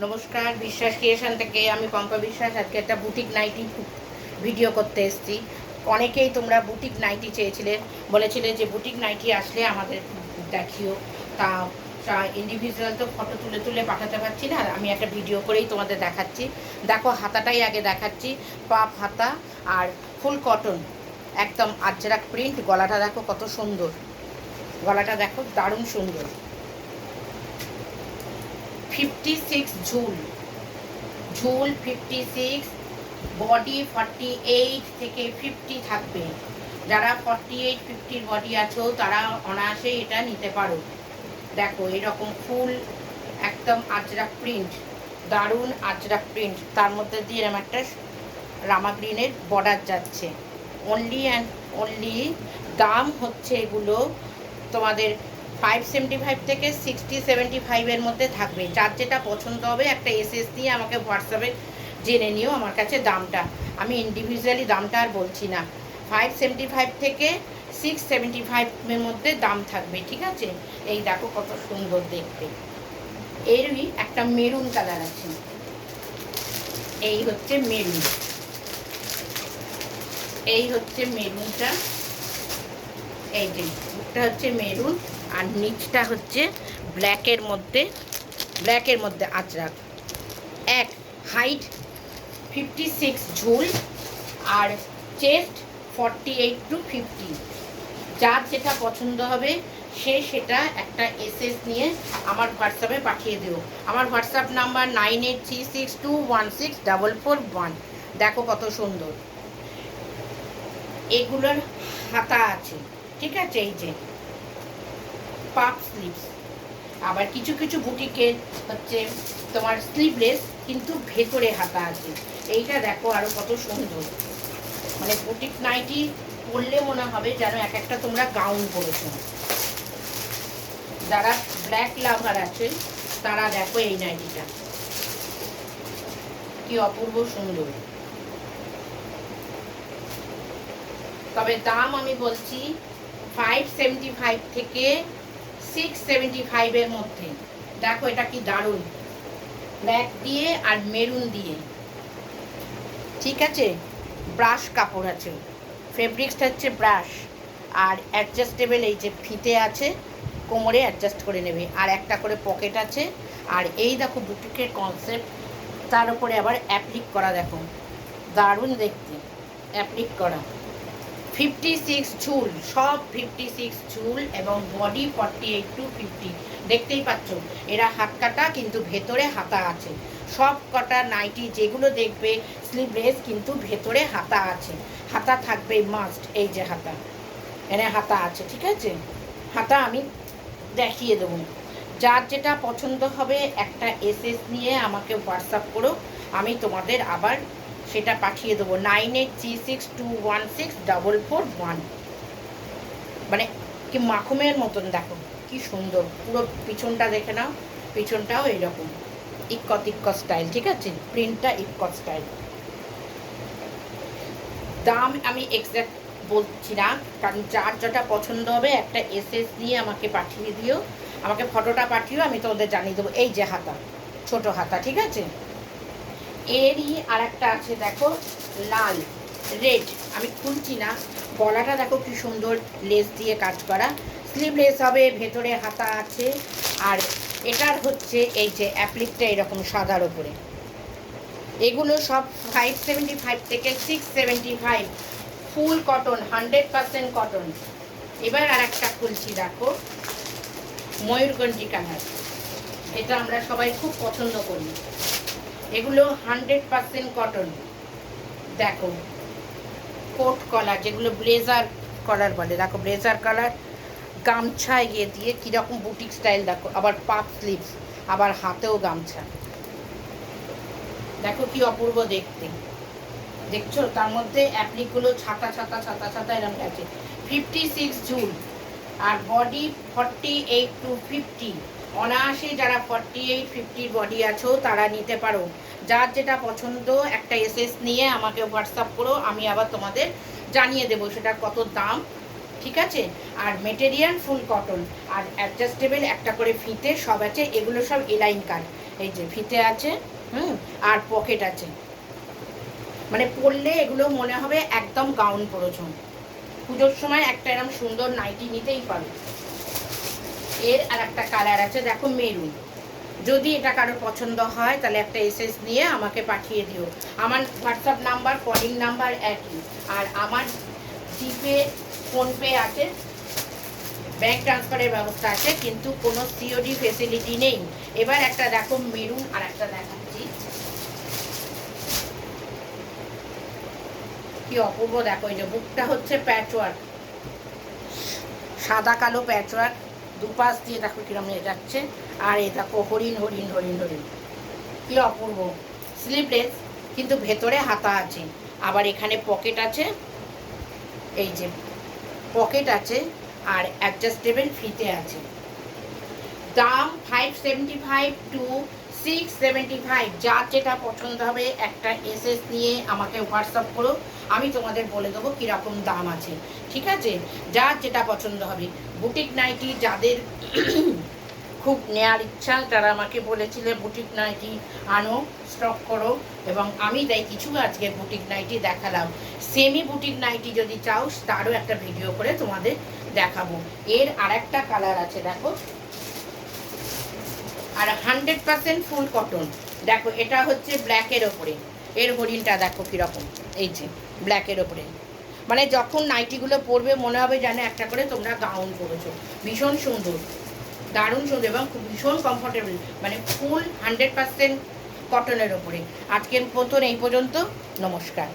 নমস্কার, বিশ্বাস ক্রিয়েশন থেকে আমি পম্পা বিশ্বাস। আজকে একটা বুটিক নাইটি ভিডিও করতে এসেছি। অনেকেই তোমরা বুটিক নাইটি চেয়েছিলে, বলেছিলে যে বুটিক নাইটি আসলে আমাদের দেখিও। তা ইন্ডিভিজুয়াল তো ফটো তুলে তুলে পাঠাতে পারছি না, আমি একটা ভিডিও করেই তোমাদের দেখাচ্ছি। দেখো, হাতাটাই আগে দেখাচ্ছি। পাপ হাতা আর ফুল কটন, একদম আজরাক প্রিন্ট। গলাটা দেখো কত সুন্দর, গলাটা দেখো দারুণ সুন্দর। 56 ঝুল, ঝুল 56, বডি 48 থেকে 50 থাকবে। যারা 48-50 বডি আছো তারা অনায়াসে এটা নিতে পারো। দেখো এরকম ফুল একদম আজরাক প্রিন্ট, দারুণ আজরাক প্রিন্ট, তার মধ্যে দিয়ে এরকম একটা রামা গ্রিনের বর্ডার যাচ্ছে। অনলি অ্যান্ড অনলি দাম হচ্ছে এগুলো তোমাদের 575 থেকে 60-75 মধ্যে থাকবে। যার যেটা পছন্দ হবে একটা এসএস দিয়ে আমাকে হোয়াটসঅ্যাপে জেনে নিও আমার কাছে দামটা। আমি ইন্ডিভিজুয়ালি দামটা আর বলছি না। 575 থেকে 675 মধ্যে দাম থাকবে, ঠিক আছে? এই দেখো কত সুন্দর দেখতে। এরই একটা মেরুন কালার আছে, এই হচ্ছে মেরুন, এই হচ্ছে মেরুনটা। এই যে বুকটা হচ্ছে মেরুন আর নিচটা হচ্ছে ব্ল্যাকের মধ্যে আজরাক। এক হাইট 56 ঝুল আর চেস্ট 48 to 50। যার যেটা পছন্দ হবে সে সেটা একটা এসএস নিয়ে আমার হোয়াটসঅ্যাপে পাঠিয়ে দেবো। আমার হোয়াটসঅ্যাপ নাম্বার 9836216441। দেখো কত সুন্দর। এগুলোর হাতা আছে, ঠিক আছে? এই যে পাপ স্লিভস। আবার কিছু কিছু বুটিকের হচ্ছে তোমার স্লিভলেস কিন্তু ভেতরে হাতা আছে। এইটা দেখো আরো কত সুন্দর। মানে বুটিক নাইটি পরলে মনে হবে যেন এক একটা তোমরা গাউন পরেছো। যারা ব্ল্যাক লাভার আছে তারা দেখো এই নাইটিটা কি অপূর্ব সুন্দর। তবে দাম আমি বলছি 575 থেকে 675 মধ্যে। দেখো এটা কি দারুণ, ব্ল্যাক দিয়ে আর মেরুন দিয়ে, ঠিক আছে? ব্রাশ কাপড় আছে, ফেব্রিক্সটা হচ্ছে ব্রাশ আর অ্যাডজাস্টেবল। এই যে ফিতে আছে, কোমরে অ্যাডজাস্ট করে নেবে। আর একটা করে পকেট আছে। আর এই দেখো বুটিকের কনসেপ্ট, তার উপরে আবার অ্যাপ্লিক করা, দেখো দারুণ দেখতে অ্যাপ্লিক করা। 56 ঝুল, সব 56 ঝুল এবং বডি 48 to 50। দেখতেই পাচ্ছ এরা হাত কাটা কিন্তু ভেতরে হাতা আছে। সব কটা নাইটি যেগুলো দেখবে স্লিভলেস কিন্তু ভেতরে হাতা আছে, হাতা থাকবে মাস্ট। এই যে হাতা, এনে হাতা আছে, ঠিক আছে? হাতা আমি দেখিয়ে দেবো। যার যেটা পছন্দ হবে একটা এসএস নিয়ে আমাকে হোয়াটসঅ্যাপ করো, আমি তোমাদের আবার সেটা পাঠিয়ে দেবো। 9836216441। মানে কি মাখুমের মতন, দেখো কি সুন্দর। পুরো পিছনটা দেখে নাও, পিছনটাও এইরকম ইক্কত স্টাইল, ঠিক আছে? প্রিন্টটা ইক্কত স্টাইল। দাম আমি এক্সাক্ট বলছি না, কারণ যার যেটা পছন্দ হবে একটা এসএস নিয়ে আমাকে পাঠিয়ে দিও, আমাকে ফটোটা পাঠিও, আমি তোমাদের জানিয়ে দেবো। এই যে হাতা, ছোট হাতা, ঠিক আছে? এরই আর একটা আছে, দেখো লাল রেড, আমি খুলছি না। গলাটা দেখো কি সুন্দর, লেস দিয়ে কাজ করা, স্লিভলেস হবে, ভেতরে হাতা আছে। আর এটার হচ্ছে এই যে অ্যাপ্লিকটা এরকম সাদার ওপরে। এগুলো সব 575 থেকে 675, ফুল কটন, 100% কটন। এবার আর একটা খুলছি, দেখো ময়ূরগঞ্জি কালার, এটা আমরা সবাই খুব পছন্দ করি। এগুলো 100% কটন। দেখো কোট কলার, যেগুলো ব্লেজার কলার বলে, দেখো ব্লেজার কালার, গামছায় গিয়ে দিয়ে কীরকম বুটিক স্টাইল। দেখো আবার পাপ স্লিভস, আবার হাতেও গামছা, দেখো কি অপূর্ব দেখতে। দেখছো তার মধ্যে অ্যাপ্লিকগুলো ছাতা ছাতা ছাতা ছাতা এরকম আছে। 56 ঝুল আর বডি 48 to 50। অনায়াসে যারা 48-50 বডি আছো তারা নিতে পারো। যার যেটা পছন্দ একটা এসএস নিয়ে আমাকে হোয়াটসঅ্যাপ করো, আমি আবার তোমাদের জানিয়ে দেবো সেটার কত দাম, ঠিক আছে? আর মেটেরিয়াল ফুল কটন আর অ্যাডজাস্টেবল একটা করে ফিতে সব আছে। এগুলো সব এলাইন কাট, এই যে ফিতে আছে, আর পকেট আছে, মানে পরলে এগুলো মনে হবে একদম গাউন পরেছো। পুজোর সময় একটা এরকম সুন্দর নাইটি নিতেই পারো। এর আর একটা কালার আছে, দেখো মেরুন। যদি এটা কারো পছন্দ হয় তাহলে একটা এসএস নিয়ে আমাকে পাঠিয়ে দিও। আমার হোয়াটসঅ্যাপ নাম্বার, কলিং নাম্বার একই। আর আমার জিপে, ফোনপে আছে, ব্যাংক ট্রান্সফারের ব্যবস্থা আছে, কিন্তু কোনো সিওডি ফেসিলিটি নেই। এবার একটা দেখো মেরুন, আর একটা দেখাচ্ছি কি অপূর্ব। দেখো এই যে বুকটা হচ্ছে প্যাচওয়ার্ক, সাদা কালো প্যাচওয়ার্ক, দুপাশ দিয়ে দেখো কিরম নিয়ে যাচ্ছে। আর এই দেখো হরিণ হরিণ হরিণ হরিণ, কি অপূর্ব। স্লিভলেস, কিন্তু ভেতরে হাতা আছে। আবার এখানে পকেট আছে, এই যে পকেট আছে, আর অ্যাডজাস্টেবল ফিতে আছে। দাম 575 টু 675। যার যেটা পছন্দ হবে একটা এসএস নিয়ে আমাকে হোয়াটসঅ্যাপ করো, আমি তোমাদের বলে দেবো কীরকম দাম আছে, ঠিক আছে? যার যেটা পছন্দ হবে। বুটিক নাইটি যাদের খুব নেয়ার ইচ্ছা, যারা আমাকে বলেছিলে বুটিক নাইটি আনো, স্টক করো, এবং আমি তাই কিছু আজকে বুটিক নাইটি দেখালাম। সেমি বুটিক নাইটি যদি চাও তারও একটা ভিডিও করে তোমাদের দেখাবো। এর আর একটা কালার আছে দেখো, আর 100% ফুল কটন। দেখো এটা হচ্ছে ব্ল্যাকের ওপরে, এর হরিণটা দেখো কীরকম, এই যে ব্ল্যাকের ওপরে, মানে যখন নাইটিগুলো পরবে মনে হবে যেন একটা করে তোমরা গাউন পরেছো। ভীষণ সুন্দর, দারুণ সুন্দর, এবং খুব ভীষণ কমফোর্টেবল, মানে ফুল 100% কটনের ওপরে। আজকের মতন এই পর্যন্ত, নমস্কার।